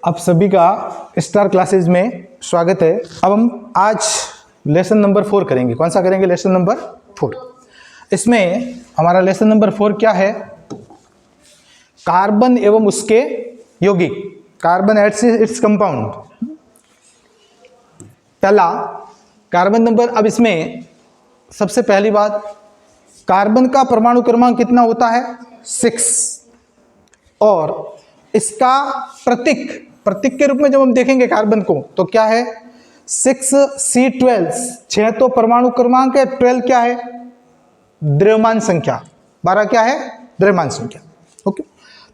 आप सभी का स्टार क्लासेज में स्वागत है। अब हम आज लेसन नंबर 4 करेंगे। कौन सा करेंगे? Lesson number 4। इसमें हमारा लेसन नंबर 4 क्या है? कार्बन एवं उसके यौगिक, कार्बन एंड इट्स कंपाउंड। पहला कार्बन नंबर। अब इसमें सबसे पहली बात, कार्बन का परमाणु क्रमांक कितना होता है? 6। और इसका प्रतीक के रूप में जब हम देखेंगे कार्बन को तो क्या है? 6C12। 6 तो परमाणु क्रमांक है, 12 क्या है? द्रव्यमान संख्या। 12 क्या है? द्रव्यमान संख्या। ओके।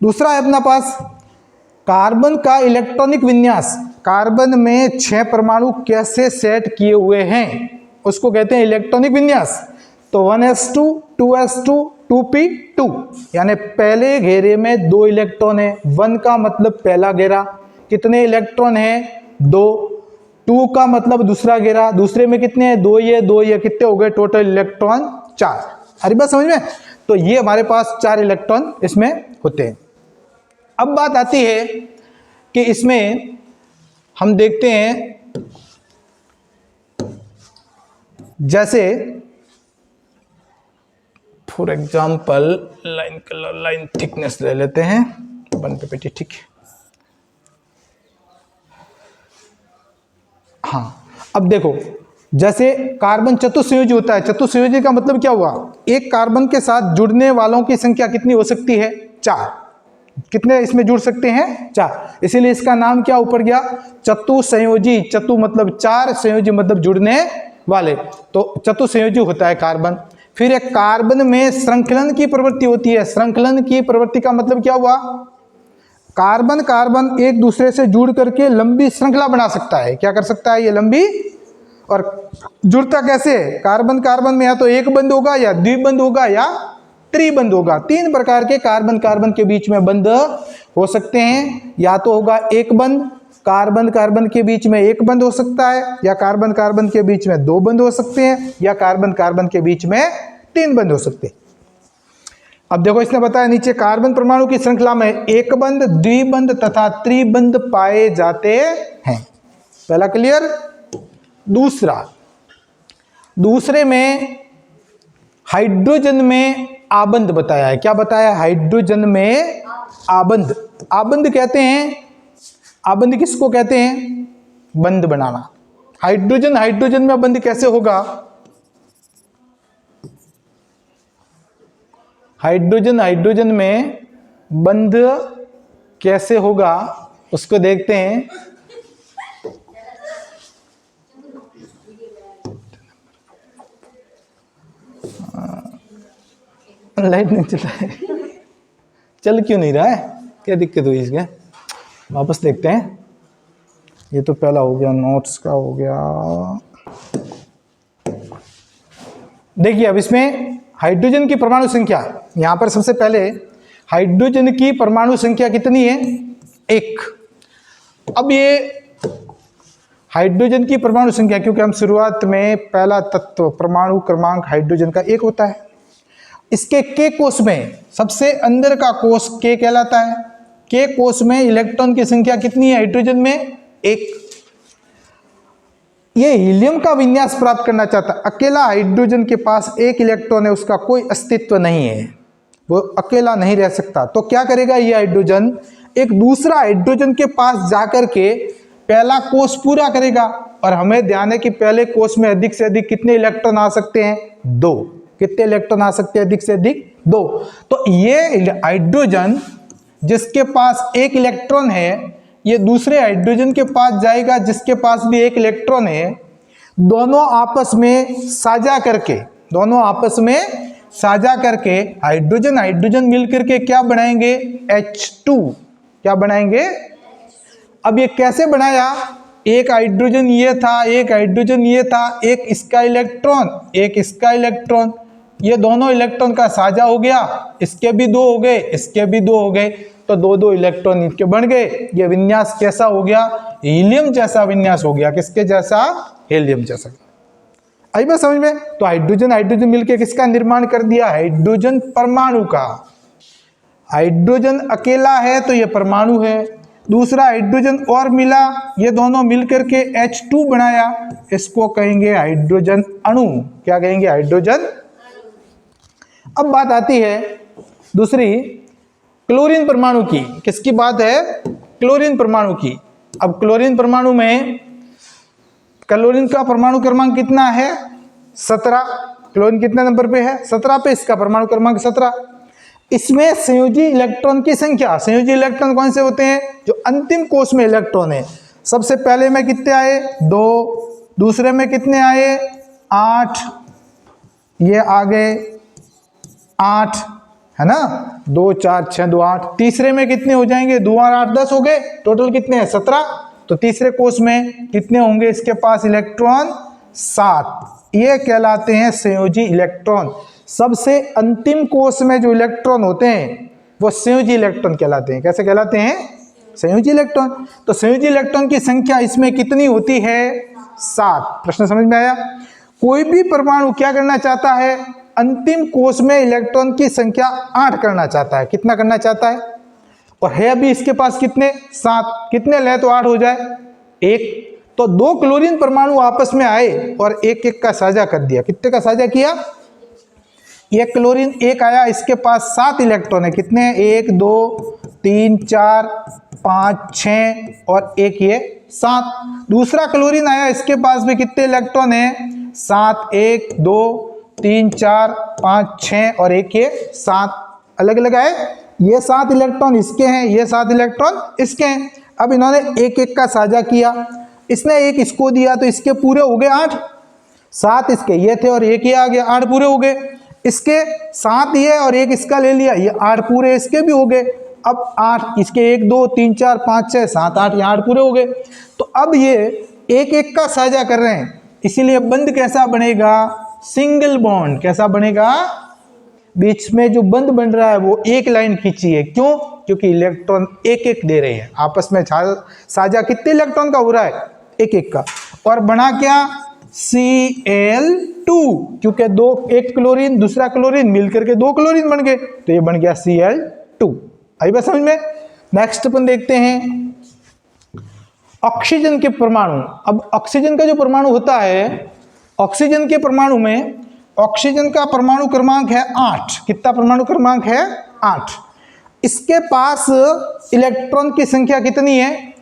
दूसरा है अपना पास कार्बन का इलेक्ट्रॉनिक विन्यास। कार्बन में 6 परमाणु कैसे सेट किए हुए हैं उसको कहते हैं इलेक्ट्रॉनिक विन्यास। तो 1s2 2s2 2p2, यानी पहले घेरे में 2 इलेक्ट्रॉन है। 1 का मतलब पहला घेरा, कितने इलेक्ट्रॉन है? 2। 2 का मतलब दूसरा घेरा, दूसरे में कितने हैं? 2 ये कितने हो गए? Total electron 4। हरी बात समझ में? तो ये हमारे पास 4 इलेक्ट्रॉन इसमें होते हैं। अब बात आती है कि इसमें हम देखते हैं, जैसे for example line colour, line thickness ले लेते हैं 1 ppt, ठीक है। हाँ, अब देखो, जैसे कार्बन चतुस्संयोजी होता है। चतुस्संयोजी का मतलब क्या हुआ? एक कार्बन के साथ जुड़ने वालों की संख्या कितनी हो सकती है? 4। कितने इसमें जुड़ सकते हैं? 4। इसीलिए इसका नाम क्या ऊपर गया? चतुस्संयोजी। चतु मतलब 4, संयोजी मतलब जुड़ने वाले, तो चतुस्संयोजी होता है कार्बन। फिर एक कार्बन में श्रृंखलन की प्रवृत्ति होती है। श्रृंखलन की प्रवृत्ति का मतलब क्या हुआ? कार्बन एक दूसरे से जुड़ करके लंबी श्रृंखला बना सकता है। क्या कर सकता है? ये लंबी। और जुड़ता कैसे? कार्बन में या तो एक बंध होगा, या द्विबंध होगा, या त्रिबंध होगा। 3 प्रकार के कार्बन के बीच में बंध हो सकते हैं। या तो होगा एक बंध, कार्बन के बीच में एक बंध हो सकता है, या कार्बन के बीच में 2 बंध हो सकते हैं, या कार्बन के बीच में 3 बंध हो सकते हैं। अब देखो, इसने बताया नीचे कार्बन परमाणु की श्रृंखला में एक बंध, द्विबंध तथा त्रिबंध पाए जाते हैं। पहला क्लियर। दूसरे में हाइड्रोजन में आबंध बताया है। क्या बताया? हाइड्रोजन में आबंध। आबंध कहते हैं, आबंध किसको कहते हैं? बंध बनाना। हाइड्रोजन में बंध कैसे होगा? हाइड्रोजन में बंध कैसे होगा उसको देखते हैं। लाइट नहीं चल रहा है, चल क्यों नहीं रहा है? क्या दिक्कत हुई इसके? वापस देखते हैं। ये तो पहला हो गया, नोट्स का हो गया। देखिए, अब इसमें हाइड्रोजन की परमाणु संख्या, यहां पर सबसे पहले हाइड्रोजन की परमाणु संख्या कितनी है? 1। अब ये हाइड्रोजन की परमाणु संख्या, क्योंकि हम शुरुआत में पहला तत्व परमाणु क्रमांक हाइड्रोजन का 1 होता है। इसके के कोष में सबसे अंदर का कोष के कहलाता है। के कोष में इलेक्ट्रॉन की संख्या कितनी है हाइड्रोजन में? 1। ये हीलियम का विन्यास प्राप्त करना चाहता है। अकेला हाइड्रोजन के पास 1 इलेक्ट्रॉन है, उसका कोई अस्तित्व नहीं है, वो अकेला नहीं रह सकता। तो क्या करेगा ये हाइड्रोजन? एक दूसरा हाइड्रोजन के पास जाकर के पहला कोष पूरा करेगा। और हमें ध्यान है कि पहले कोष में अधिक से अधिक कितने इलेक्ट्रॉन आ सकते हैं? 2। कितने इलेक्ट्रॉन आ सकते हैं अधिक से अधिक? 2। तो ये हाइड्रोजन जिसके पास 1 इलेक्ट्रॉन है, ये दूसरे हाइड्रोजन के पास जाएगा जिसके पास भी 1 इलेक्ट्रॉन है। दोनों आपस में साझा करके हाइड्रोजन मिलकर के क्या बनाएंगे? H2। क्या बनाएंगे? अब ये कैसे बनाया? एक हाइड्रोजन ये था, एक हाइड्रोजन ये था, एक इसका इलेक्ट्रॉन, ये दोनों इलेक्ट्रॉन का साझा हो गया। इसके भी 2 हो गए, इसके भी 2 हो गए, तो 2 इलेक्ट्रॉन इनके बन गए। ये विन्यास कैसा हो गया? हीलियम जैसा विन्यास हो गया। किसके जैसा? हीलियम जैसा। आई बात समझ में? तो हाइड्रोजन मिलकर किसका निर्माण कर दिया? हाइड्रोजन परमाणु का। हाइड्रोजन अकेला है तो ये परमाणु है, दूसरा हाइड्रोजन और मिला, ये दोनों मिलकर के H2 बनाया, इसको कहेंगे हाइड्रोजन अणु। क्या कहेंगे? हाइड्रोजन। अब बात आती है दूसरी क्लोरीन परमाणु की। किसकी बात है? क्लोरीन परमाणु की। अब क्लोरीन परमाणु में क्लोरीन का परमाणु क्रमांक कितना है? 17। क्लोरीन कितने नंबर पे है? 17 पे, इसका परमाणु क्रमांक 17। इसमें संयोजी इलेक्ट्रॉन की संख्या, संयोजी इलेक्ट्रॉन कौन से होते हैं? जो अंतिम कोष में इलेक्ट्रॉन है। सबसे पहले में कितने आए? 2, दूसरे में कितने आए? 8, ये आ गए 8, है ना, 2 4 6 2 8। तीसरे में कितने हो जाएंगे? 2 और 8 10 हो गए, टोटल कितने हैं? 17। तो तीसरे कोष में कितने होंगे इसके पास इलेक्ट्रॉन? 7। ये कहलाते हैं संयोजी इलेक्ट्रॉन। सबसे अंतिम कोष में जो इलेक्ट्रॉन होते हैं वो संयोजी इलेक्ट्रॉन कहलाते हैं। कैसे कहलाते हैं? संयोजी इलेक्ट्रॉन। तो संयोजी इलेक्ट्रॉन की संख्या इसमें कितनी होती है? 7। प्रश्न समझ में आया? कोई भी परमाणु क्या करना चाहता है? अंतिम कोष में इलेक्ट्रॉन की संख्या 8 करना चाहता है। कितना करना चाहता है? और है अभी इसके पास कितने? 7। कितने ले तो 8 हो जाए? 1। तो 2 क्लोरीन परमाणु आपस में आए और एक एक का साझा कर दिया। कितने का साझा किया? ये क्लोरीन एक आया, इसके पास 7 इलेक्ट्रॉन है। कितने? 1 2 3 4 5 6 और एक ये 7। दूसरा क्लोरीन आया, इसके पास भी कितने इलेक्ट्रॉन है? 7। 1 2 3 4 5 6 और एक ये 7। अलग अलग आए। ये 7 इलेक्ट्रॉन इसके हैं, ये 7 इलेक्ट्रॉन इसके हैं। अब इन्होंने एक एक का साझा किया। इसने एक इसको दिया तो इसके पूरे हो गए 8। 7 इसके ये थे और एक ये आ गया, 8 पूरे हो गए। इसके 7 ये और एक इसका ले लिया, ये 8 पूरे इसके भी हो गए। अब 8 इसके 1 2 3 4 5 6 7 8, ये 8 पूरे हो गए। तो अब ये एक एक का साझा कर रहे हैं, इसीलिए बंध कैसा बनेगा? Single bond. कैसा बनेगा? बीच में जो बंध बन रहा है वो एक लाइन खींची है। क्यों? क्योंकि इलेक्ट्रॉन एक एक दे रहे हैं आपस में। साझा कितने इलेक्ट्रॉन का हो रहा है? एक एक का। और बना क्या? Cl2, क्योंकि एक क्लोरीन दूसरा क्लोरीन मिलकर के 2 क्लोरीन बन गए, तो ये बन गया Cl2। आई बात समझ में? नेक्स्ट अपन देखते हैं ऑक्सीजन के परमाणु। अब ऑक्सीजन का जो परमाणु होता है, ऑक्सीजन के परमाणु में ऑक्सीजन का परमाणु क्रमांक है 8। कितना परमाणु क्रमांक है? 8। इसके पास इलेक्ट्रॉन की संख्या कितनी है?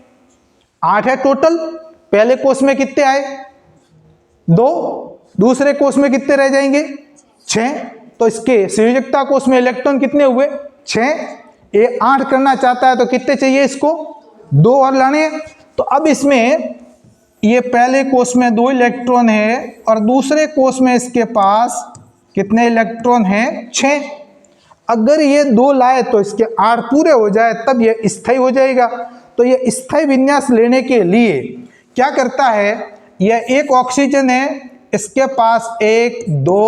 8 है टोटल। पहले कोष में कितने आए? 2। दूसरे कोष में कितने रह जाएंगे? 6। तो इसके संयोजकता कोष में इलेक्ट्रॉन कितने हुए? 6। ये 8 करना चाहता है तो कितने चाहिए इसको? 2 और लाने। तो अब इसमें ये पहले कोष में 2 इलेक्ट्रॉन है और दूसरे कोष में इसके पास कितने इलेक्ट्रॉन हैं? 6। अगर ये 2 लाए तो इसके 8 पूरे हो जाए, तब ये स्थायी हो जाएगा। तो ये स्थायी विन्यास लेने के लिए क्या करता है? यह एक ऑक्सीजन है, इसके पास 1 2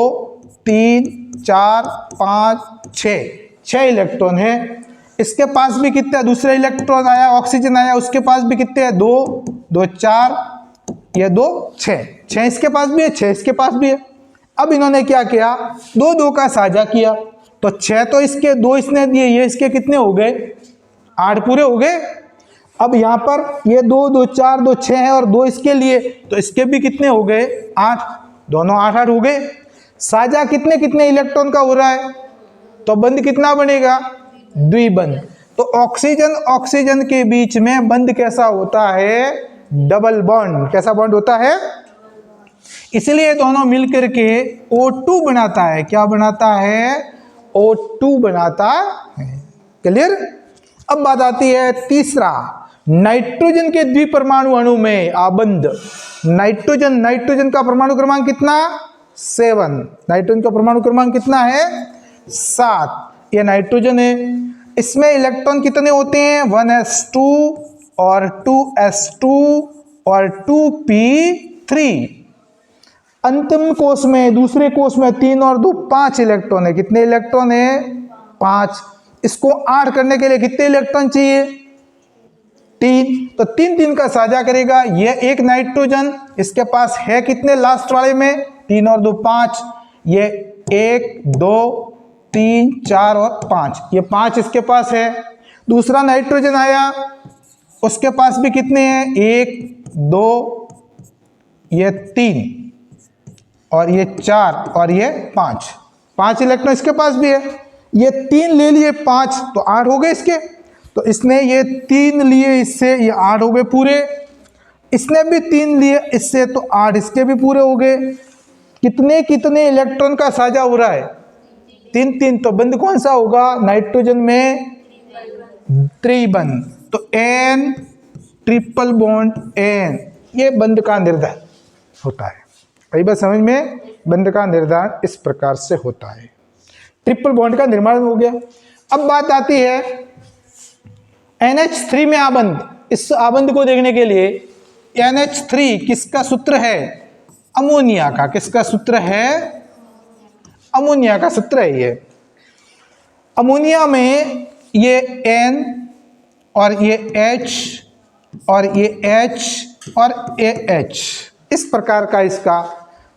3 4 5 6 इलेक्ट्रॉन है। इसके पास भी कितने? दूसरा इलेक्ट्रॉन आया, ऑक्सीजन आया, उसके पास भी कितने हैं? 2 2 4, ये 2 6 इसके पास भी है, 6 इसके पास भी है। अब इन्होंने क्या किया? 2 2 का साझा किया। तो 6 तो इसके, 2 इसने दिए, ये इसके कितने हो गए? 8 पूरे हो गए। अब यहाँ पर ये 2 2 4 2 6 है और 2 इसके लिए, तो इसके भी कितने हो गए? 8। दोनों 8 8 हो गए। साझा कितने कितने इलेक्ट्रॉन का हो रहा है? तो बंध कितना बनेगा? द्विबंध। तो ऑक्सीजन ऑक्सीजन के बीच में बंध कैसा होता है? Double bond. कैसा बॉन्ड होता है? इसलिए दोनों मिलकर के O2 बनाता है। क्या बनाता है? O2 बनाता है। क्लियर? अब बात आती है तीसरा, नाइट्रोजन के द्विपरमाणु अणु में आबंध। नाइट्रोजन का परमाणु क्रमांक कितना? 7। नाइट्रोजन का परमाणु क्रमांक कितना है? 7। ये नाइट्रोजन है। इसमें इलेक्ट्रॉन कितने होते हैं? 1s2 और 2s2 और 2p3। अंतिम कोष में, दूसरे कोष में 3 और 2 5 इलेक्ट्रॉन है। कितने इलेक्ट्रॉन है? 5। इसको 8 करने के लिए कितने इलेक्ट्रॉन चाहिए? 3। तो 3 3 का साझा करेगा। ये एक नाइट्रोजन, इसके पास है कितने लास्ट वाले में? 3 और 2 5। ये 1 2 3 4 और 5, ये 5 इसके पास है। दूसरा नाइट्रोजन आया, उसके पास भी कितने हैं, 1 2 ये 3 और ये 4 और ये 5 इलेक्ट्रॉन इसके पास भी है। ये 3 ले लिए 5 तो 8 हो गए इसके, तो इसने ये 3 लिए इससे, ये 8 हो गए पूरे। इसने भी 3 लिए इससे तो 8 इसके भी पूरे हो गए। कितने कितने इलेक्ट्रॉन का साझा हो रहा है, 3 3। तो बंध कौन सा होगा, नाइट्रोजन में त्रिबंध, तो N ट्रिपल बॉन्ड N, ये बंध का निर्धारण होता है। कई बार समझ में, बंध का निर्धारण इस प्रकार से होता है। ट्रिपल बॉन्ड का निर्माण हो गया। अब बात आती है NH3 में आबंध। इस आबंध को देखने के लिए NH3 किसका सूत्र है, अमोनिया का। किसका सूत्र है, अमोनिया का सूत्र है ये। अमोनिया में ये N और ये H और ये H और AH, इस प्रकार का इसका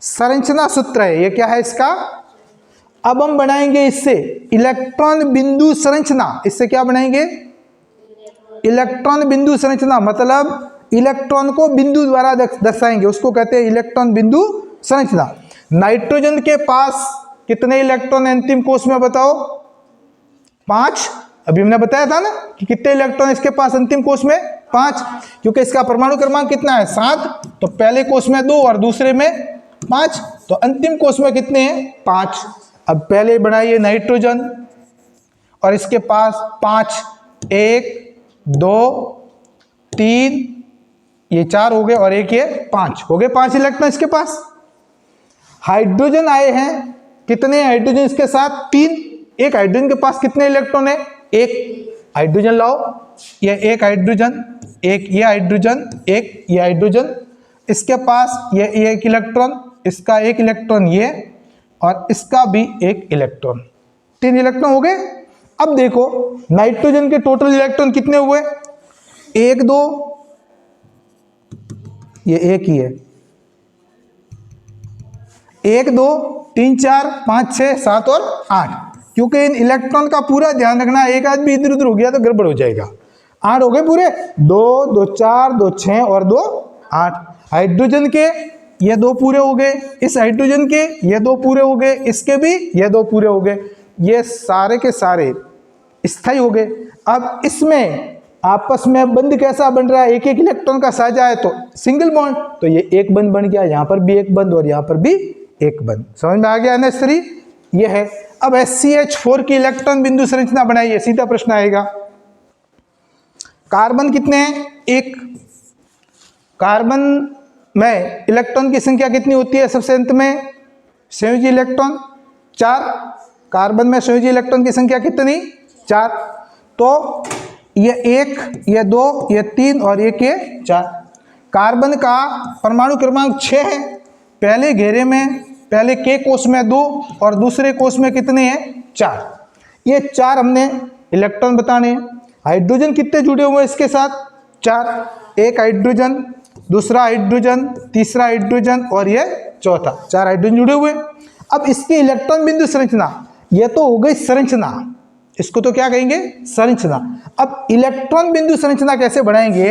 संरचना सूत्र है। ये क्या है इसका, अब हम बनाएंगे इससे इलेक्ट्रॉन बिंदु संरचना। इससे क्या बनाएंगे, इलेक्ट्रॉन बिंदु संरचना, मतलब इलेक्ट्रॉन को बिंदु द्वारा दर्शाएंगे, उसको कहते हैं इलेक्ट्रॉन बिंदु संरचना। नाइट्रोजन के पास कितने इलेक्ट्रॉन अंतिम कोश में, बताओ, 5। अभी हमने बताया था ना कि कितने इलेक्ट्रॉन इसके पास अंतिम कोश में, 5, क्योंकि इसका परमाणु क्रमांक कितना है, 7। तो पहले कोश में 2 और दूसरे में 5, तो अंतिम कोश में कितने हैं, 5। अब पहले बनाइए नाइट्रोजन और इसके पास 5, 1 2 3 ये 4 हो गए और एक ये 5 हो गए, 5 इलेक्ट्रॉन इसके पास। हाइड्रोजन आए हैं, कितने हाइड्रोजन इसके साथ, 3। एक हाइड्रोजन के पास कितने इलेक्ट्रॉन है, 1 हाइड्रोजन लाओ, ये 1 हाइड्रोजन, एक ये हाइड्रोजन, एक ये हाइड्रोजन, इसके पास ये 1 इलेक्ट्रॉन, इसका 1 इलेक्ट्रॉन ये, और इसका भी 1 इलेक्ट्रॉन, 3 इलेक्ट्रॉन हो गए। अब देखो नाइट्रोजन के टोटल इलेक्ट्रॉन कितने हुए, 1 2 ये 1 ही है, 1 2 3 4 5 6 7 और 8, क्योंकि इन इलेक्ट्रॉन का पूरा ध्यान रखना, एक आदमी इधर उधर हो गया तो गड़बड़ हो जाएगा। 8 हो गए पूरे, 2 2 4 2 6 और 2 8। हाइड्रोजन के ये 2 पूरे हो गए, इस हाइड्रोजन के ये 2 पूरे हो गए, इसके भी ये 2 पूरे हो गए, ये सारे के सारे स्थायी हो गए। अब इसमें आपस में बंध कैसा बन रहा है, 1 इलेक्ट्रॉन का साझा है तो सिंगल बॉन्ड, तो ये 1 बंध बन गया, यहाँ पर भी 1 बंध और यहाँ पर भी 1 बंध। समझ में आ गया NH3, ये है। अब HCH4 की इलेक्ट्रॉन बिंदु संरचना बनाइए, सीधा प्रश्न आएगा। कार्बन कितने हैं, 1। कार्बन में इलेक्ट्रॉन की संख्या कितनी होती है, सबसे अंत में संयोजी इलेक्ट्रॉन 4। कार्बन में संयोजी इलेक्ट्रॉन की संख्या कितनी, 4। तो ये 1 ये 2 ये 3 और ये 4। कार्बन का परमाणु क्रमांक 6 है, पहले घेरे में, पहले के कोष में 2 और दूसरे कोष में कितने हैं, 4। ये 4 हमने इलेक्ट्रॉन बताने हैं। हाइड्रोजन कितने जुड़े हुए हैं इसके साथ, 4। एक हाइड्रोजन, दूसरा हाइड्रोजन, तीसरा हाइड्रोजन और ये चौथा, 4 हाइड्रोजन जुड़े हुए। अब इसकी इलेक्ट्रॉन बिंदु संरचना, ये तो हो गई संरचना, इसको तो क्या कहेंगे, संरचना। अब इलेक्ट्रॉन बिंदु संरचना कैसे बनाएंगे,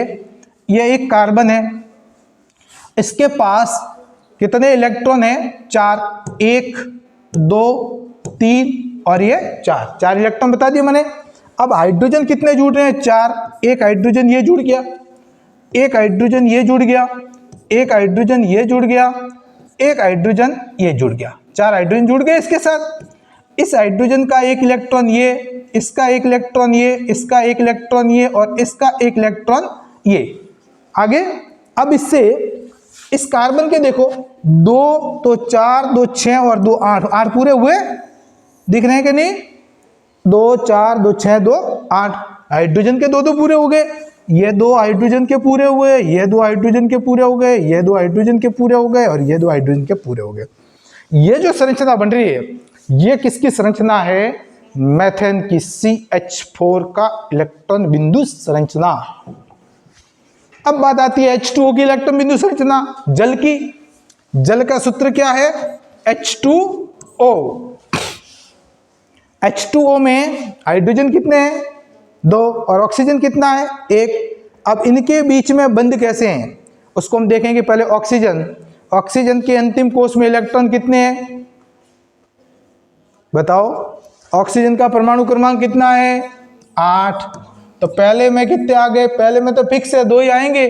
ये एक कार्बन है, इसके पास कितने इलेक्ट्रॉन है, 4। 1 2 3 और ये 4 इलेक्ट्रॉन बता दिए मैंने। अब हाइड्रोजन कितने जुड़ रहे हैं, 4। एक हाइड्रोजन ये जुड़ गया, एक हाइड्रोजन ये जुड़ गया, एक हाइड्रोजन ये जुड़ गया, एक हाइड्रोजन ये जुड़ गया, 4 हाइड्रोजन जुड़ गए इसके साथ। इस हाइड्रोजन का 1 इलेक्ट्रॉन ये, इसका 1 इलेक्ट्रॉन ये, इसका 1 इलेक्ट्रॉन ये और इसका 1 इलेक्ट्रॉन ये। आगे अब इससे इस कार्बन के देखो, 2 तो 4 2 6 और 2 8, 8 पूरे हुए, दिख रहे हैं कि नहीं, 2 4 2 6 2 8। हाइड्रोजन के 2 पूरे हो गए, ये 2 हाइड्रोजन के पूरे हुए, ये 2 हाइड्रोजन के पूरे हो गए, ये 2 हाइड्रोजन के पूरे हो गए और ये 2 हाइड्रोजन के पूरे हो गए। ये जो संरचना बन रही है, ये किसकी संरचना है, मेथेन की, CH4 का इलेक्ट्रॉन बिंदु संरचना। अब बात आती है H2O की इलेक्ट्रॉन बिंदु संरचना, जल की। जल का सूत्र क्या है, H2O। H2O में हाइड्रोजन कितने हैं, 2 और ऑक्सीजन कितना है, 1। अब इनके बीच में बंद कैसे हैं उसको हम देखेंगे। पहले ऑक्सीजन, ऑक्सीजन के अंतिम कोश में इलेक्ट्रॉन कितने हैं बताओ। ऑक्सीजन का परमाणु क्रमांक कितना है 8। तो पहले में कितने आ गए, पहले में तो फिक्स है 2 ही आएंगे,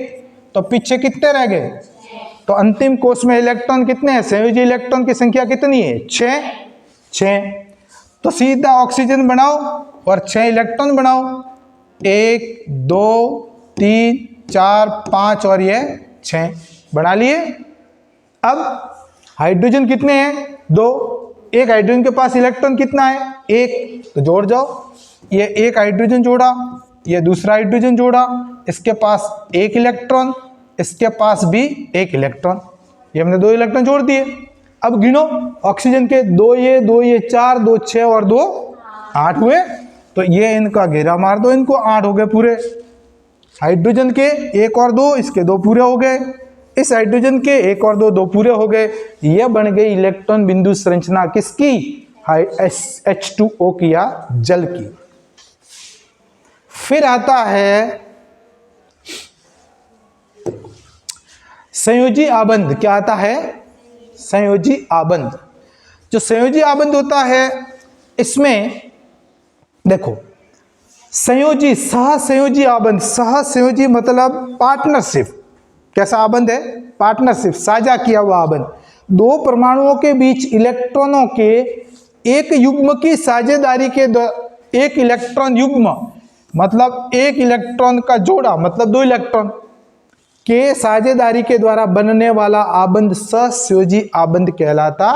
तो पीछे कितने रह गए। तो अंतिम कोश में इलेक्ट्रॉन कितने हैं, संयोजी इलेक्ट्रॉन की संख्या कितनी है 6। तो सीधा ऑक्सीजन बनाओ और 6 इलेक्ट्रॉन बनाओ, 1 2 3 4 5 और ये 6 बना लिए। अब हाइड्रोजन कितने हैं 2, एक हाइड्रोजन के पास इलेक्ट्रॉन कितना है 1, तो जोड़ जाओ। ये एक हाइड्रोजन जोड़ा, ये दूसरा हाइड्रोजन जोड़ा, इसके पास 1 इलेक्ट्रॉन, इसके पास भी 1 इलेक्ट्रॉन, ये हमने 2 इलेक्ट्रॉन जोड़ दिए। अब गिनो ऑक्सीजन के 2 ये 4, 2 6 और 2 8 हुए। तो ये इनका घेरा मार दो, इनको 8 हो गए पूरे। हाइड्रोजन के 1 और 2, इसके 2 पूरे हो गए। इस हाइड्रोजन के 1 और 2, 2 पूरे हो गए। यह बन गई इलेक्ट्रॉन बिंदु संरचना किसकी, H2O की या जल की। फिर आता है संयोजी आबंध। क्या आता है संयोजी आबंध। जो संयोजी आबंध होता है इसमें देखो संयोजी सहसंयोजी आबंध, सहसंयोजी मतलब पार्टनरशिप। कैसा आबंध है, पार्टनरशिप, साझा किया हुआ आबंध। 2 परमाणुओं के बीच इलेक्ट्रॉनों के एक युग्म की साझेदारी के एक इलेक्ट्रॉन युग्म मतलब एक इलेक्ट्रॉन का जोड़ा मतलब 2 इलेक्ट्रॉन के साझेदारी के द्वारा बनने वाला आबंध सहसंयोजी आबंध कहलाता।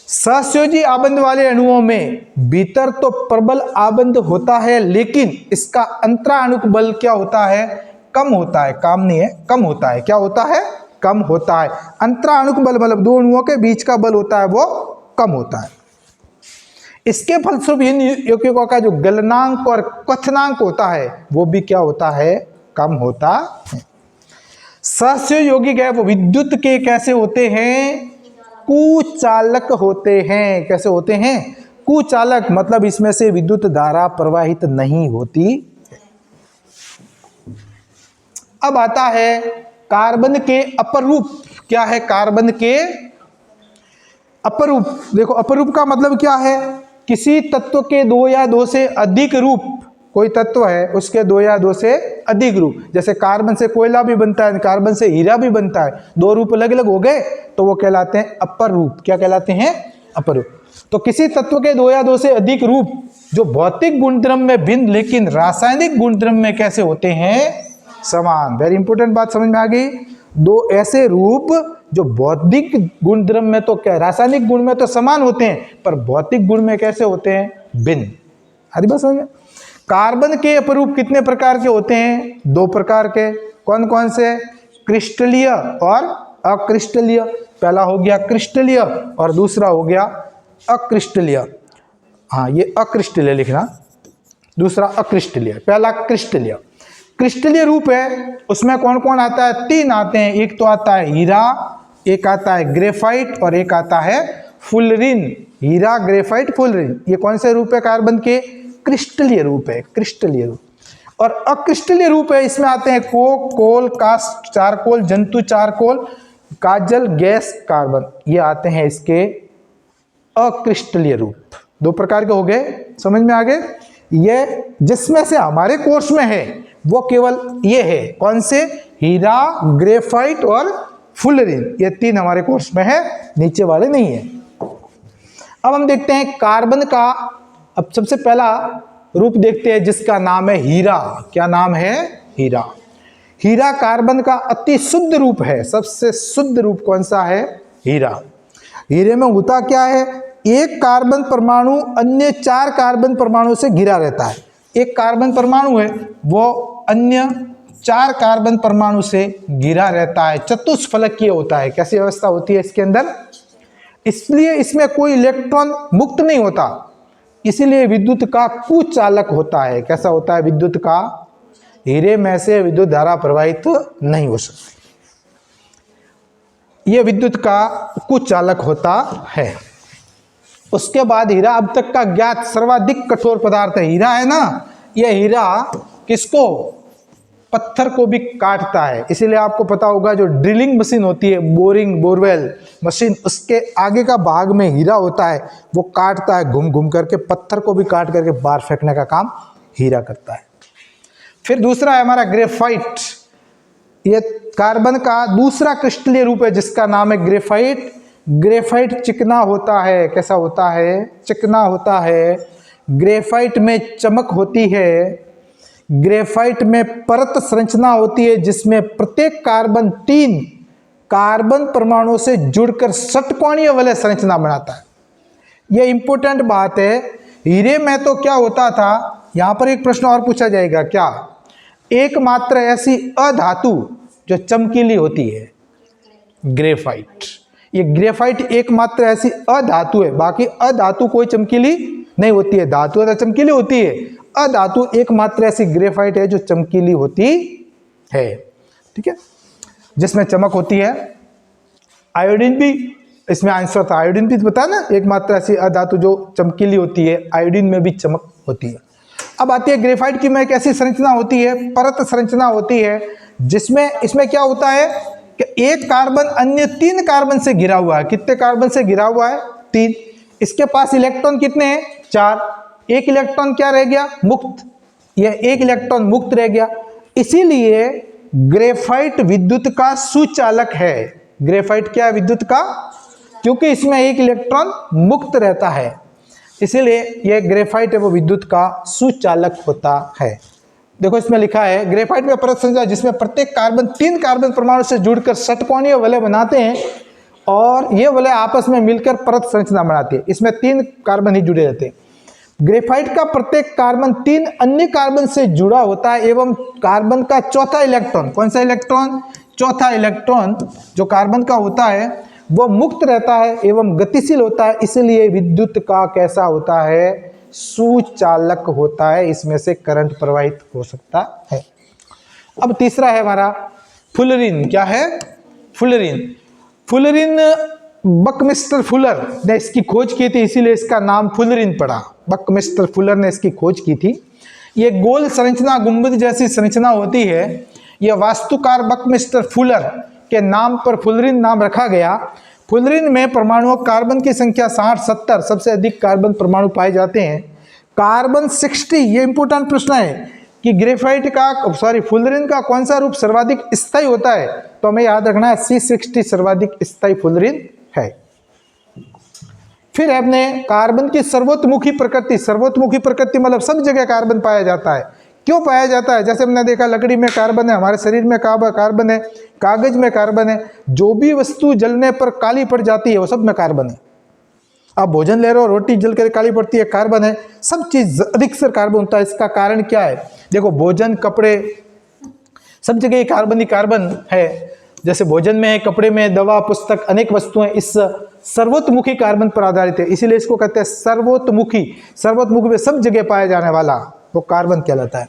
सहसंयोजी आबंध वाले अणुओं में भीतर तो प्रबल आबंध होता है, लेकिन इसका अंतराणुक बल क्या होता है, कम होता है। काम नहीं है, कम होता है। क्या होता है, कम होता है। अंतराणुक बल मतलब 2 अणुओं के बीच का बल होता है वो कम होता है। इसके फलस्वरूप इन यौगिकों का जो गलनांक और क्वथनांक होता है वो भी क्या होता है, कम होता है। सहसंयोजी यौगिक है वो विद्युत के कैसे होते हैं, कुचालक होते हैं। कैसे होते हैं, कुचालक मतलब इसमें से विद्युत धारा प्रवाहित नहीं होती। अब आता है कार्बन के अपरूप। क्या है कार्बन के अपरूप। देखो अपरूप का मतलब क्या है, किसी तत्व के 2 या 2 से अधिक रूप। कोई तत्व है उसके 2 या 2 से अधिक रूप, जैसे कार्बन से कोयला भी बनता है, कार्बन से हीरा भी बनता है, 2 रूप अलग अलग हो गए तो वो कहलाते हैं अपर रूप। क्या कहलाते हैं, अपर रूप। तो किसी तत्व के 2 या 2 से अधिक रूप जो भौतिक गुणधर्म में भिन्न लेकिन रासायनिक गुणधर्म में कैसे होते हैं, समान। वेरी इंपॉर्टेंट बात समझ में आ गई। 2 ऐसे रूप जो भौतिक गुणधर्म में तो क्या, रासायनिक गुण में तो समान होते हैं पर भौतिक गुण में कैसे होते हैं, भिन्न। हरी बात समझ में। कार्बन के अपरूप कितने प्रकार के होते हैं, 2 प्रकार के। कौन कौन से, क्रिस्टलीय और अक्रिस्टलीय। पहला हो गया क्रिस्टलीय और दूसरा हो गया अक्रिस्टलीय। हाँ ये अक्रिस्टलीय लिखना, दूसरा अक्रिस्टलीय, पहला क्रिस्टलीय। क्रिस्टलीय रूप है उसमें कौन कौन आता है, 3 आते हैं। एक तो आता है हीरा, एक आता है ग्रेफाइट और एक आता है फुलरिन। हीरा, ग्रेफाइट, फुलरिन, ये कौन से रूप है कार्बन के, क्रिस्टलीय रूप है, क्रिस्टलीय रूप। और अक्रिस्टलीय रूप है इसमें आते हैं कोक, कोल, कास्ट, चारकोल, जंतु चारकोल, काजल, गैस, कार्बन, ये आते हैं इसके अक्रिस्टलीय रूप। 2 प्रकार के हो गए, समझ में आ गए। ये जिसमें से हमारे कोर्स में है वो केवल ये है, कौन से, हीरा, ग्रेफाइट और फुलरिन, ये 3 हमारे कोर्स में है, नीचे वाले नहीं है। अब हम देखते हैं कार्बन का। अब सबसे पहला रूप देखते हैं जिसका नाम है हीरा। क्या नाम है, हीरा। हीरा कार्बन का अति शुद्ध रूप है। सबसे शुद्ध रूप कौन सा है, हीरा। हीरे में होता क्या है, एक कार्बन परमाणु अन्य 4 कार्बन परमाणु से घिरा रहता है। एक कार्बन परमाणु है वो अन्य 4 कार्बन परमाणु से घिरा रहता है, चतुष्फलकीय होता है। कैसी व्यवस्था होती है इसके अंदर, इसलिए इसमें कोई इलेक्ट्रॉन मुक्त नहीं होता, इसीलिए विद्युत का कुचालक होता है। कैसा होता है, विद्युत का, हीरे में से विद्युत धारा प्रवाहित नहीं हो सकती, यह विद्युत का कुचालक होता है। उसके बाद हीरा अब तक का ज्ञात सर्वाधिक कठोर पदार्थ है। हीरा है ना, यह हीरा किसको, पत्थर को भी काटता है। इसीलिए आपको पता होगा जो ड्रिलिंग मशीन होती है, बोरिंग बोरवेल मशीन, उसके आगे का भाग में हीरा होता है, वो काटता है घूम घूम करके, पत्थर को भी काट करके बाहर फेंकने का काम हीरा करता है। फिर दूसरा है हमारा ग्रेफाइट। ये कार्बन का दूसरा क्रिस्टलीय रूप है जिसका नाम है ग्रेफाइट। ग्रेफाइट चिकना होता है। कैसा होता है? चिकना होता है। ग्रेफाइट में चमक होती है। ग्रेफाइट में परत संरचना होती है जिसमें प्रत्येक कार्बन 3 कार्बन परमाणुओं से जुड़कर षटकोणीय वलय संरचना बनाता है। यह इंपॉर्टेंट बात है। हीरे में तो क्या होता था, यहां पर एक प्रश्न और पूछा जाएगा, क्या एकमात्र ऐसी अधातु जो चमकीली होती है? ग्रेफाइट। ये ग्रेफाइट एकमात्र ऐसी अधातु है, बाकी अधातु कोई चमकीली नहीं होती है। धातु तो चमकीली होती है, अधातु एकमात्र ऐसी ग्रेफाइट है जो चमकीली होती है। ठीक है, जिसमें चमक होती है। आयोडीन भी इसमें आंसर था, आयोडीन भी बता ना, एकमात्र ऐसी अधातु जो चमकीली होती है, आयोडीन में भी चमक होती है। अब आती है ग्रेफाइट की में एक ऐसी संरचना होती है, परत संरचना होती है, जिसमें इसमें क्या होता है कि एक कार्बन अन्य 3 कार्बन से घिरा हुआ है। कितने कार्बन से घिरा हुआ है? 3। इसके पास इलेक्ट्रॉन कितने हैं? 4। एक इलेक्ट्रॉन क्या रह गया? मुक्त। यह एक इलेक्ट्रॉन मुक्त रह गया। इसीलिए ग्रेफाइट विद्युत का सुचालक है। ग्रेफाइट क्या है? विद्युत का, क्योंकि इसमें एक इलेक्ट्रॉन मुक्त रहता है, इसीलिए यह ग्रेफाइट है वो विद्युत का सुचालक होता है। देखो इसमें लिखा है ग्रेफाइट में परत संरचना जिसमें प्रत्येक कार्बन 3 कार्बन परमाणु से जुड़कर षटकोणीय वलय बनाते हैं और ये वलय आपस में मिलकर परत संरचना बनाती है। इसमें 3 कार्बन ही जुड़े रहते हैं। ग्रेफाइट का प्रत्येक कार्बन 3 अन्य कार्बन से जुड़ा होता है एवं कार्बन का चौथा इलेक्ट्रॉन, कौन सा इलेक्ट्रॉन? चौथा इलेक्ट्रॉन जो कार्बन का होता है वो मुक्त रहता है एवं गतिशील होता है। इसलिए विद्युत का कैसा होता है? सुचालक होता है। इसमें से करंट प्रवाहित हो सकता है। अब तीसरा है हमारा फुलरिन। क्या है? फुलरिन। फुलरिन बकमिस्टर फुलर ने इसकी खोज की थी, इसीलिए इसका नाम फुलरिन पड़ा। बकमिस्टर फुलर ने इसकी खोज की थी। ये गोल संरचना, गुंबद जैसी संरचना होती है। यह वास्तुकार बकमिस्टर फुलर के नाम पर फुलरिन नाम रखा गया। फुलरिन में परमाणुओं कार्बन की संख्या 60-70 सबसे अधिक कार्बन परमाणु पाए जाते हैं। कार्बन 60, ये इंपॉर्टेंट प्रश्न है कि ग्रेफाइट का फुलरिन का कौन सा रूप सर्वाधिक स्थायी होता है? तो हमें याद रखना है C60 सर्वाधिक स्थायी फुलरिन है। फिर हमने कार्बन की सर्वोत्मुखी प्रकृति। सर्वोत्मुखी प्रकृति मतलब सब जगह कार्बन पाया जाता है। क्यों पाया जाता है? जैसे हमने देखा लकड़ी में कार्बन है, हमारे शरीर में कार्बन है, कागज में कार्बन है। जो भी वस्तु जलने पर काली पड़ जाती है वो सब में कार्बन है। आप भोजन ले रहे हो, रोटी जल कर काली पड़ती है, कार्बन है। सब चीज अधिकतर कार्बन होता है। इसका कारण क्या है? देखो भोजन, कपड़े, सब जगह कार्बन ही कार्बन है। जैसे भोजन में है, कपड़े में, दवा, पुस्तक, अनेक वस्तुएं इस सर्वोत्मुखी कार्बन पर आधारित है। इसीलिए इसको कहते हैं सर्वोत्मुखी। सर्वोत्मुखी में सब जगह पाया जाने वाला वो कार्बन कहलाता है।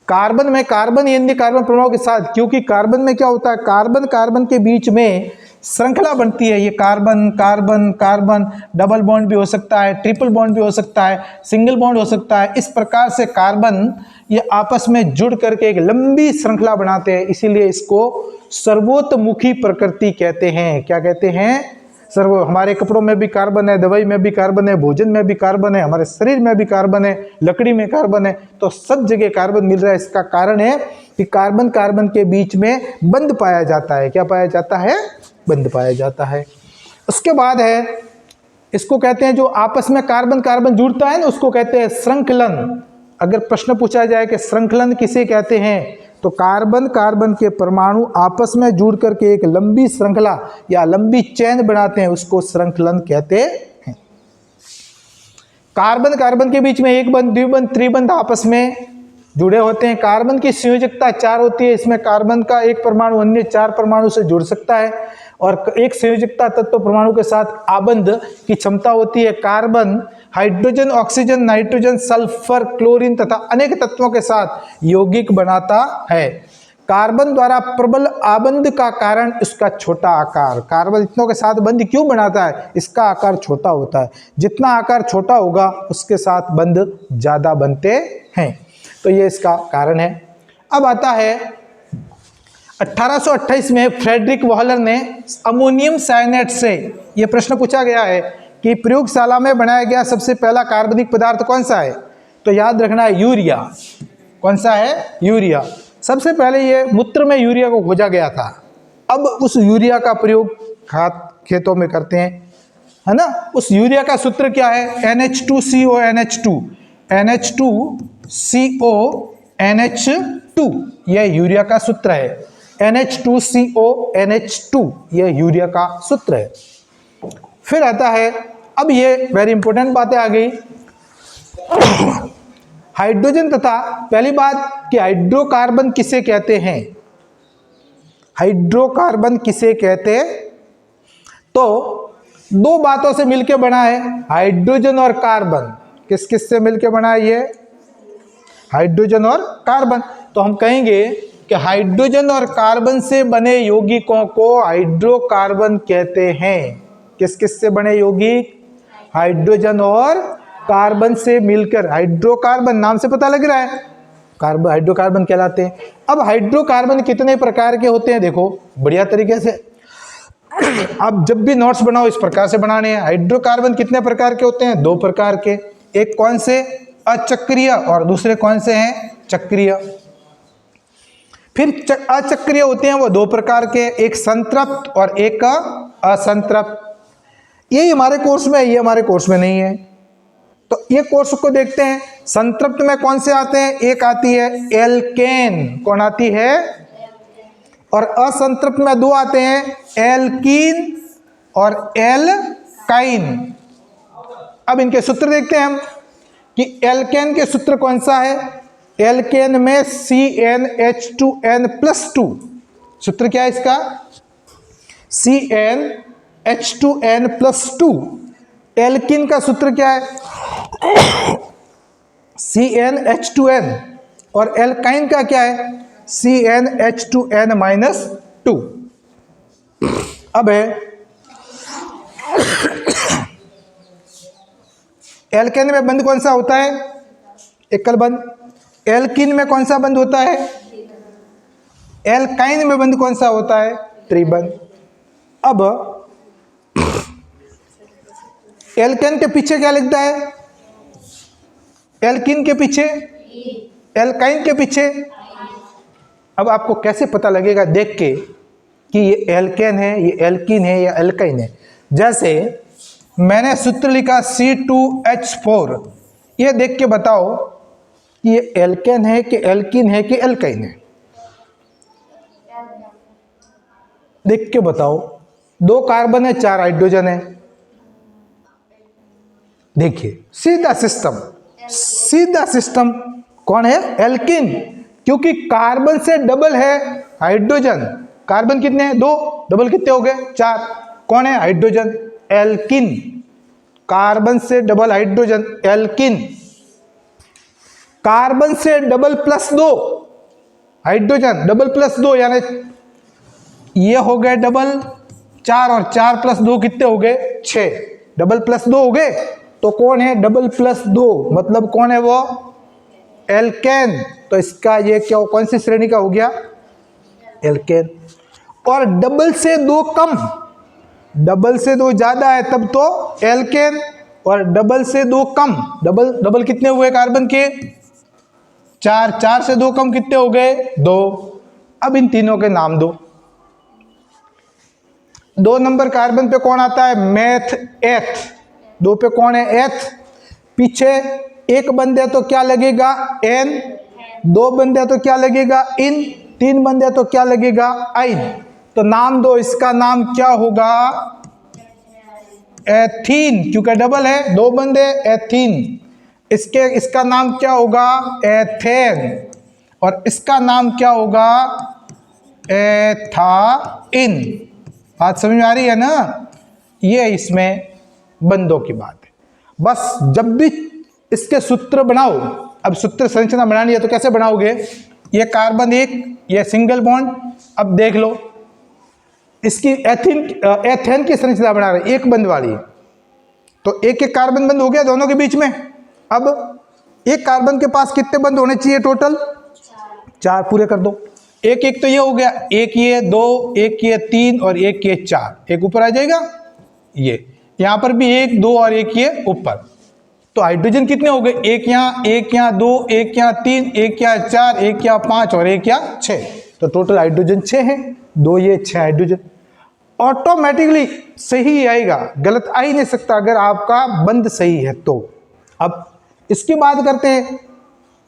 कार्बन में कार्बन अन्य कार्बन परमाणुओं के साथ, क्योंकि कार्बन में क्या होता है, कार्बन कार्बन के बीच में श्रृंखला बनती है। ये carbon carbon carbon, double bond भी हो सकता है, ट्रिपल बॉन्ड भी हो सकता है, सिंगल बॉन्ड हो सकता है। इस प्रकार से कार्बन ये आपस में जुड़ करके एक लंबी श्रृंखला बनाते हैं। इसीलिए इसको सर्वोत्मुखी प्रकृति कहते हैं। क्या कहते हैं? हमारे कपड़ों में भी कार्बन है, दवाई में भी कार्बन है, भोजन में भी कार्बन है, हमारे शरीर में भी कार्बन है, लकड़ी में कार्बन है, तो सब जगह कार्बन मिल रहा है। इसका कारण है कि कार्बन कार्बन के बीच में बंध पाया जाता है। क्या पाया जाता है? बंध पाया जाता है। उसके बाद है, इसको कहते हैं जो आपस में कार्बन कार्बन जुड़ता है ना, उसको कहते हैं श्रृंखलन। अगर प्रश्न पूछा जाए कि श्रृंखलन किसे कहते हैं, तो कार्बन कार्बन के परमाणु आपस में जुड़ करके एक लंबी श्रृंखला या लंबी चेन बनाते हैं, उसको श्रृंखलन कहते हैं। कार्बन कार्बन के बीच में एक बंध, द्विबंध, त्रिबंध आपस में जुड़े होते हैं। कार्बन की संयोजकता 4 होती है। इसमें कार्बन का एक परमाणु अन्य 4 परमाणु से जुड़ सकता है और एक संयोजकता तत्व परमाणु के साथ आबंध की क्षमता होती है। Carbon hydrogen, oxygen, nitrogen, sulphur, chlorine तथा अनेक तत्वों के साथ यौगिक बनाता है। कार्बन द्वारा प्रबल आबंध का कारण इसका छोटा आकार। कार्बन इतनों के साथ बंध क्यों बनाता है? इसका आकार छोटा होता है। जितना आकार छोटा होगा उसके साथ बंध ज्यादा बनते हैं, तो ये इसका कारण है। अब आता है 1828 में फ्रेडरिक वॉलर ने अमोनियम साइनेट से, यह प्रश्न पूछा गया है कि प्रयोगशाला में बनाया गया सबसे पहला कार्बनिक पदार्थ कौन सा है, तो याद रखना है यूरिया। कौन सा है? यूरिया। सबसे पहले ये मूत्र में यूरिया को खोजा गया था। अब उस यूरिया का प्रयोग खेतों में करते हैं, है ना। उस यूरिया का सूत्र क्या है? NH2CO NH2, NH2CO NH2, यह यूरिया का सूत्र है। NH2CO NH2, यह यूरिया का सूत्र है। फिर आता है, अब ये वेरी इंपॉर्टेंट बातें आ गई, हाइड्रोजन तथा पहली बात कि हाइड्रोकार्बन किसे कहते हैं, हाइड्रोकार्बन किसे कहते, तो दो बातों से मिलकर बना है, हाइड्रोजन और कार्बन। किस किस से मिलकर बना है ये? हाइड्रोजन और कार्बन। तो हम कहेंगे कि हाइड्रोजन और कार्बन से बने यौगिकों को हाइड्रोकार्बन कहते हैं। किस किस से बने यौगिक? हाइड्रोजन और कार्बन से मिलकर, हाइड्रोकार्बन नाम से पता लग रहा है, कार्बन हाइड्रोकार्बन कहलाते हैं। अब हाइड्रोकार्बन कितने प्रकार के होते हैं, देखो बढ़िया तरीके से आप जब भी नोट्स बनाओ इस प्रकार से बनाने हैं। हाइड्रोकार्बन कितने प्रकार के होते हैं? दो प्रकार के, एक कौन से? अचक्रीय, और दूसरे कौन से हैं? चक्रीय। फिर अचक्रीय होते हैं वो दो प्रकार के, एक संतृप्त और एक असंतृप्त। ये हमारे कोर्स में है, ये हमारे कोर्स में नहीं है, तो ये कोर्स को देखते हैं। संतृप्त में कौन से आते हैं? एक आती है एल्केन, कौन आती है? और असंतृप्त में दो आते हैं, एल्कीन और एल्काइन। अब इनके सूत्र देखते हैं हम कि एल्केन के सूत्र कौन सा है। एल्केन में CnH2n+2, सूत्र क्या है इसका? CnH2n+2। एल्कीन का सूत्र क्या है? CnH2n। और एल्काइन का क्या है? CnH2n-2। अब है एल्केन में बंध कौन सा होता है? एकल बंध। एल्कीन में कौन सा बंध होता है? एल्काइन में बंध कौन सा होता है? त्रिबंध। अब एल्केन के पीछे क्या लिखता है? एल्कीन के पीछे, एल्काइन के पीछे। अब आपको कैसे पता लगेगा देख के कि ये एल्केन है, ये एल्कीन है या एल्काइन है? जैसे मैंने सूत्र लिखा C2H4, ये देख के बताओ कि ये एल्केन है कि एल्कीन है कि एल्काइन है? देख के बताओ। दो कार्बन है, चार हाइड्रोजन है। देखिए सीधा सिस्टम, सीधा सिस्टम। कौन है? एल्कीन, क्योंकि कार्बन से डबल है हाइड्रोजन। कार्बन कितने हैं? दो, डबल कितने हो गए? चार। कौन है? Hydrogen, alkene. कार्बन से डबल हाइड्रोजन, एल्कीन। कार्बन से डबल प्लस दो हाइड्रोजन, डबल प्लस दो यानी ये हो गए डबल, चार, और चार प्लस दो कितने हो गए? 6। डबल प्लस दो हो गए, तो कौन है? डबल प्लस दो, मतलब कौन है वो? एल्केन। तो इसका ये क्या, कौन सी श्रेणी का हो गया? एल्केन। और डबल से दो कम, डबल से दो ज्यादा है तब तो एल्केन, और डबल से दो कम, डबल डबल कितने हुए कार्बन के? 4, 4 से दो कम कितने हो गए? 2। अब इन तीनों के नाम दो। 2 नंबर कार्बन पे कौन आता है? मेथ, एथ। 2 पे कौन है? एथ। पीछे एक बंद है तो क्या लगेगा? एन। 2 बंद है तो क्या लगेगा? इन। 3 बंद है तो क्या लगेगा? आइन। तो नाम दो, इसका नाम क्या होगा? एथीन, क्योंकि डबल है, 2 बंद है, एथीन। इसका नाम क्या होगा? एथेन। और इसका नाम क्या होगा? एथाइन। बात समझ में आ रही है ना? ये इसमें बंदों की बात है। बस जब भी इसके सूत्र बनाओ, अब सूत्र संरचना बनानी है तो कैसे बनाओगे? ये कार्बन एक, ये सिंगल बॉन्ड। अब देख लो इसकी एथेन की संरचना बना रहे, एक बंद वाली, तो एक एक कार्बन बंद हो गया दोनों के बीच में। अब एक कार्बन के पास कितने बंद होने चाहिए टोटल? 4 पूरे कर दो। एक एक तो ये हो गया, एक ये 2, एक ये 3 और एक ये 4, एक ऊपर आ जाएगा। ये यहां पर भी 1 2 और एक ये ऊपर। तो हाइड्रोजन कितने हो गए, एक यहाँ 2, एक यहाँ 3, एक यहाँ 4, एक यहाँ 5 और एक यहाँ 6। तो टोटल हाइड्रोजन 6 है, 2 ये 6 हाइड्रोजन। ऑटोमेटिकली सही आएगा, गलत आ ही नहीं सकता अगर आपका बंध सही है तो। अब इसकी बात करते हैं,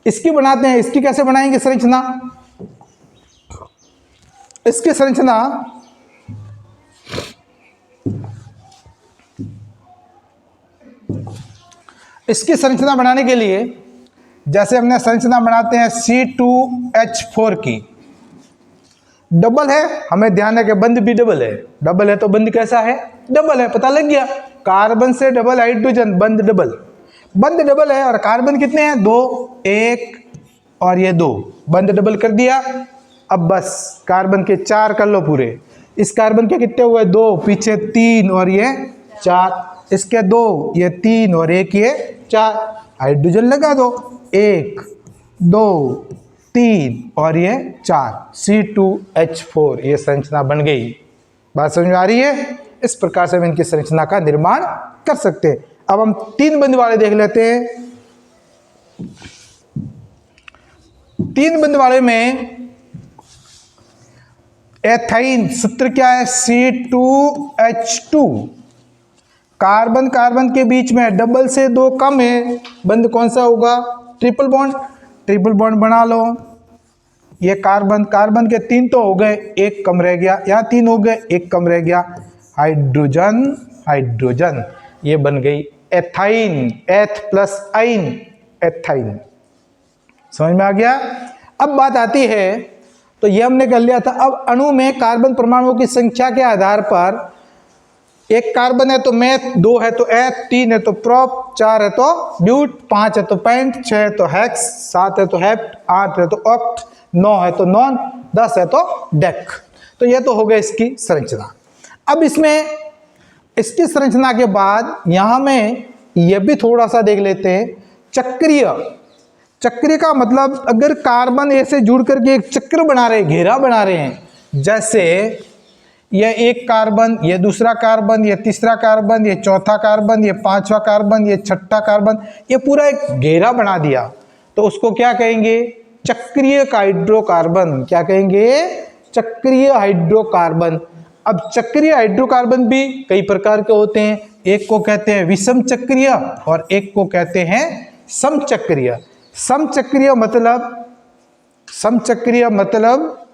इसकी बनाते हैं। इसकी कैसे बनाएंगे संरचना? इसकी संरचना बनाने के लिए जैसे हमने संरचना बनाते हैं C2H4 की, डबल है, हमें ध्यान है कि बंध भी डबल है। डबल है तो बंध कैसा है? डबल है, पता लग गया। कार्बन से डबल हाइड्रोजन, बंध डबल। बंध डबल है और कार्बन कितने हैं? 2, 1 और ये 2, बंध डबल कर दिया। अब बस कार्बन के 4 कर लो पूरे। इस कार्बन के कितने हुए? 2, पीछे 3 और ये 4, इसके 2, ये 3 और एक ये 4। हाइड्रोजन लगा दो, 1 2 3 और ये 4, C2H4। ये संरचना बन गई। बात समझ में आ रही है? इस प्रकार से हम इनकी संरचना का निर्माण कर सकते हैं। अब हम 3 बंध वाले देख लेते हैं। 3 बंध वाले में एथाइन सूत्र क्या है? C2H2। कार्बन कार्बन के बीच में डबल से 2 कम है, बंध कौन सा होगा? Triple bond. ट्रिपल बॉन्ड बना लो। ये कार्बन कार्बन के 3 तो हो गए, 1 कम रह गया। यहाँ 3 हो गए, 1 कम रह गया। हाइड्रोजन हाइड्रोजन, ये बन गई एथाइन। एथ प्लस आइन, एथाइन। समझ में आ गया? अब बात आती है, तो ये हमने कर लिया था। अब अणु में कार्बन परमाणुओं की संख्या के आधार पर, एक कार्बन है तो मेथ, 2 है तो एथ, 3 है तो प्रोप, 4 है तो ब्यूट, 5 है तो पेंट, 6 है तो हेक्स, 7 है तो हेप्ट, 8 है तो ऑक्ट, 9 है तो नॉन, 10 है तो डेक। तो ये तो हो गया इसकी संरचना। अब इसमें इसकी संरचना के बाद यहां में ये भी थोड़ा सा देख लेते हैं। चक्रीय। चक्रीय का मतलब अगर कार्बन ऐसे जुड़ करके एक चक्र बना रहे, घेरा बना रहे हैं, जैसे ये एक कार्बन, ये दूसरा कार्बन, ये तीसरा कार्बन, ये चौथा कार्बन, ये 5वां कार्बन, ये 6ठा कार्बन, ये पूरा एक घेरा बना दिया, तो उसको क्या कहेंगे? चक्रीय हाइड्रोकार्बन। क्या कहेंगे? चक्रीय हाइड्रोकार्बन। अब चक्रीय हाइड्रोकार्बन भी कई प्रकार के होते हैं। एक को कहते हैं विषम चक्रीय और एक को कहते हैं समचक्रीय। समचक्रीय मतलब